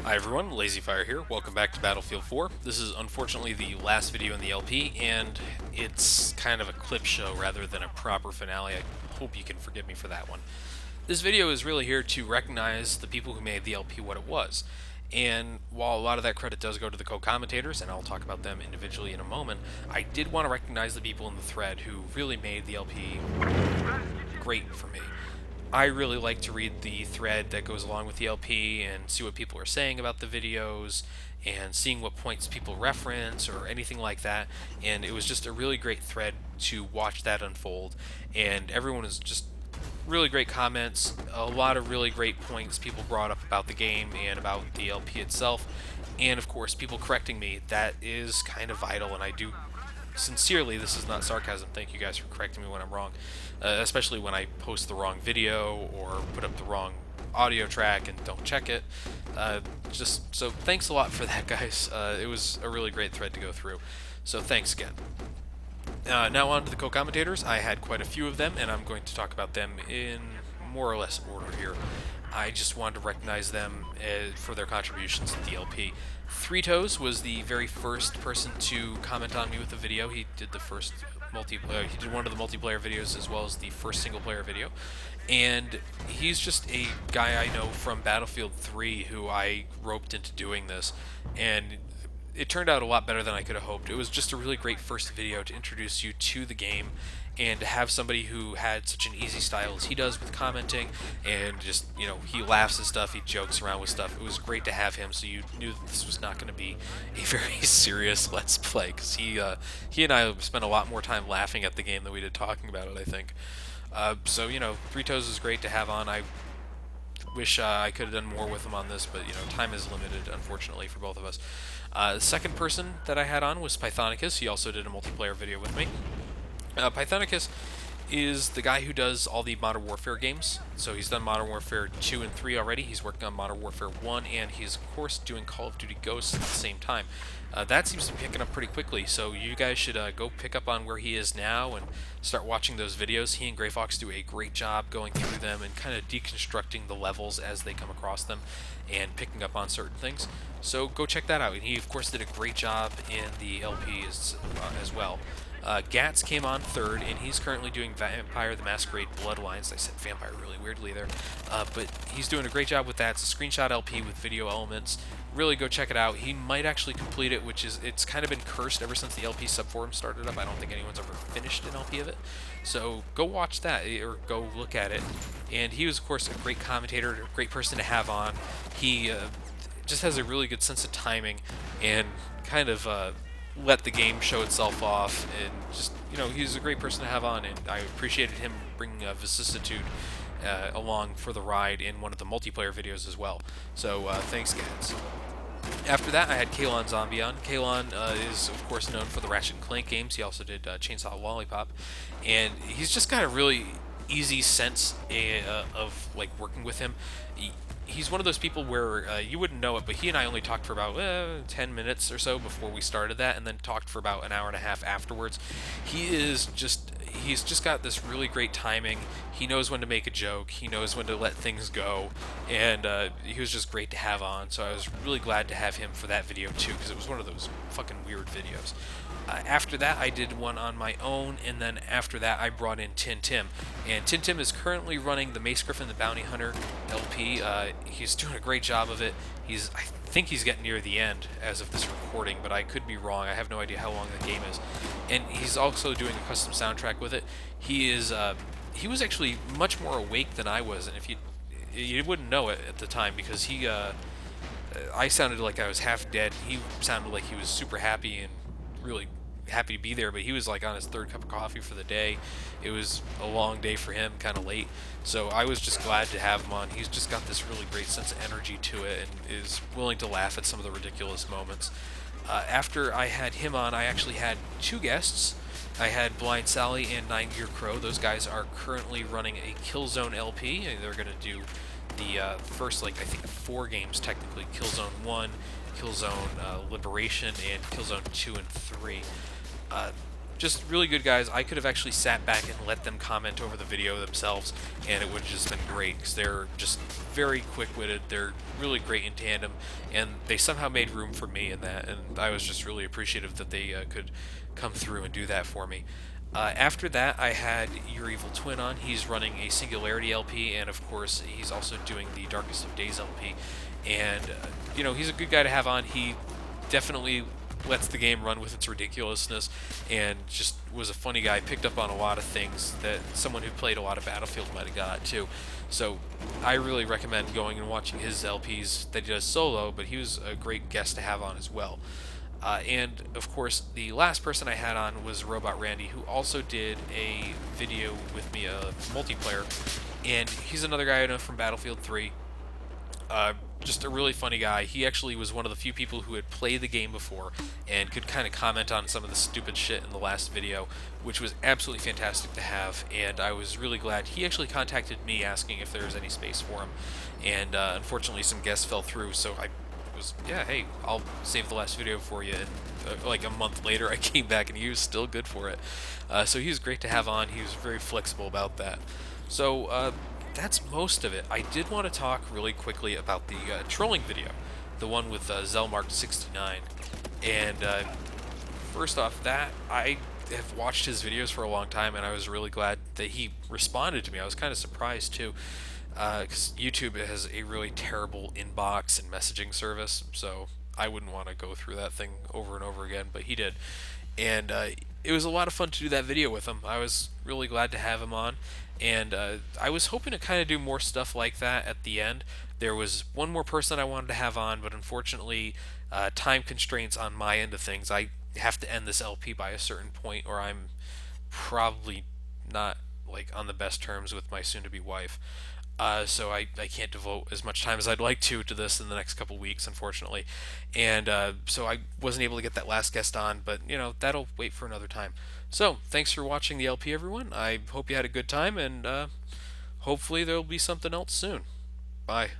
Hi everyone, LazyFire here. Welcome back to Battlefield 4. This is unfortunately the last video in the LP, and it's kind of a clip show rather than a proper finale. I hope you can forgive me for that one. This video is really here to recognize the people who made the LP what it was. And while a lot of that credit does go to the co-commentators, and I'll talk about them individually in a moment, I did want to recognize the people in the thread who really made the LP great for me. I really like to read the thread that goes along with the LP and see what people are saying about the videos and seeing what points people reference or anything like that. And it was just a really great thread to watch that unfold. And everyone was just really great comments, a lot of really great points people brought up about the game and about the LP itself. And of course, people correcting me. That is kind of vital, and I do sincerely, this is not sarcasm, thank you guys for correcting me when I'm wrong, especially when I post the wrong video or put up the wrong audio track and don't check it. Just so thanks a lot for that, guys. It was a really great thread to go through, so thanks again. Now on to the co-commentators. I had quite a few of them, and I'm going to talk about them in more or less order here. I just wanted to recognize them for their contributions to the LP. Three Toes was the very first person to comment on me with the video. He did the first he did one of the multiplayer videos as well as the first single player video, and he's just a guy I know from Battlefield 3 who I roped into doing this, and it turned out a lot better than I could have hoped. It was just a really great first video to introduce you to the game, and to have somebody who had such an easy style as he does with commenting, and just, you know, he laughs at stuff, he jokes around with stuff. It was great to have him, so you knew that this was not going to be a very serious Let's Play, because he and I spent a lot more time laughing at the game than we did talking about it, I think. So, you know, Three Toes is great to have on. I wish I could have done more with him on this, but, you know, time is limited, unfortunately, for both of us. The second person that I had on was Pythonicus. He also did a multiplayer video with me. Pythonicus is the guy who does all the Modern Warfare games. So he's done Modern Warfare 2 and 3 already. He's working on Modern Warfare 1, and he's, of course, doing Call of Duty Ghosts at the same time. That seems to be picking up pretty quickly, so you guys should go pick up on where he is now and start watching those videos. He and Grey Fox do a great job going through them and kind of deconstructing the levels as they come across them and picking up on certain things. So go check that out. And he, of course, did a great job in the LP as well. Gats came on third, and he's currently doing Vampire the Masquerade Bloodlines. I said vampire really weirdly there, but he's doing a great job with that. It's a screenshot LP with video elements. Really go check it out. He might actually complete it, which is, it's kind of been cursed ever since the LP subforum started up. I don't think anyone's ever finished an LP of it. So go watch that, or go look at it. And he was, of course, a great commentator, a great person to have on. He just has a really good sense of timing and kind of let the game show itself off, and just, you know, he's a great person to have on, and I appreciated him bringing Vicissitude along for the ride in one of the multiplayer videos as well. So thanks, guys. After that, I had Kalon Zombie on. Kalon is, of course, known for the Ratchet and Clank games. He also did Chainsaw Lollipop, and he's just got a really easy sense of, like, working with him. He's one of those people where you wouldn't know it, but he and I only talked for about 10 minutes or so before we started that, and then talked for about an hour and a half afterwards. He's just got this really great timing. He knows when to make a joke. He knows when to let things go, and he was just great to have on. So I was really glad to have him for that video too, because it was one of those fucking weird videos. After that, I did one on my own, and then after that, I brought in Tin Tim. And Tin Tim is currently running the Mace Griffin the Bounty Hunter LP. He's doing a great job of it. I think he's getting near the end as of this recording, but I could be wrong. I have no idea how long the game is. And he's also doing a custom soundtrack with it. He was actually much more awake than I was, and if you wouldn't know it at the time, because I sounded like I was half dead. He sounded like he was super happy and really happy to be there, but he was like on his third cup of coffee for the day. It was a long day for him, kind of late, so I was just glad to have him on. He's just got this really great sense of energy to it and is willing to laugh at some of the ridiculous moments. After I had him on, I actually had two guests. I had Blind Sally and 9 Gear Crow. Those guys are currently running a Killzone LP, and they're going to do the first, like, I think 4 games technically: Killzone 1, Killzone Liberation, and Killzone 2 and 3. just really good guys. I could have actually sat back and let them comment over the video themselves, and it would have just been great because they're just very quick-witted. They're really great in tandem, and they somehow made room for me in that, and I was just really appreciative that they could come through and do that for me. After that, I had Your Evil Twin on. He's running a Singularity LP, and of course, he's also doing the Darkest of Days LP. And, he's a good guy to have on. He definitely lets the game run with its ridiculousness, and just was a funny guy. Picked up on a lot of things that someone who played a lot of Battlefield might have got too. So I really recommend going and watching his LPs that he does solo, but he was a great guest to have on as well. And of course, the last person I had on was Robot Randy, who also did a video with me, a multiplayer, and he's another guy I know from Battlefield 3. Just a really funny guy. He actually was one of the few people who had played the game before and could kind of comment on some of the stupid shit in the last video, which was absolutely fantastic to have, and I was really glad. He actually contacted me asking if there was any space for him, and unfortunately some guests fell through, so I was, yeah, hey, I'll save the last video for you, and like a month later I came back and he was still good for it. So he was great to have on. He was very flexible about that. So that's most of it. I did want to talk really quickly about the trolling video, the one with Zelmark69. And first off, that I have watched his videos for a long time, and I was really glad that he responded to me. I was kind of surprised too, because YouTube has a really terrible inbox and messaging service, so I wouldn't want to go through that thing over and over again, but he did. And it was a lot of fun to do that video with him. I was really glad to have him on, and I was hoping to kind of do more stuff like that at the end. There was one more person I wanted to have on, but unfortunately, time constraints on my end of things. I have to end this LP by a certain point, or I'm probably not like on the best terms with my soon-to-be wife. So I can't devote as much time as I'd like to this in the next couple weeks, unfortunately. And so I wasn't able to get that last guest on, but that'll wait for another time. So thanks for watching the LP, everyone. I hope you had a good time, and hopefully there'll be something else soon. Bye.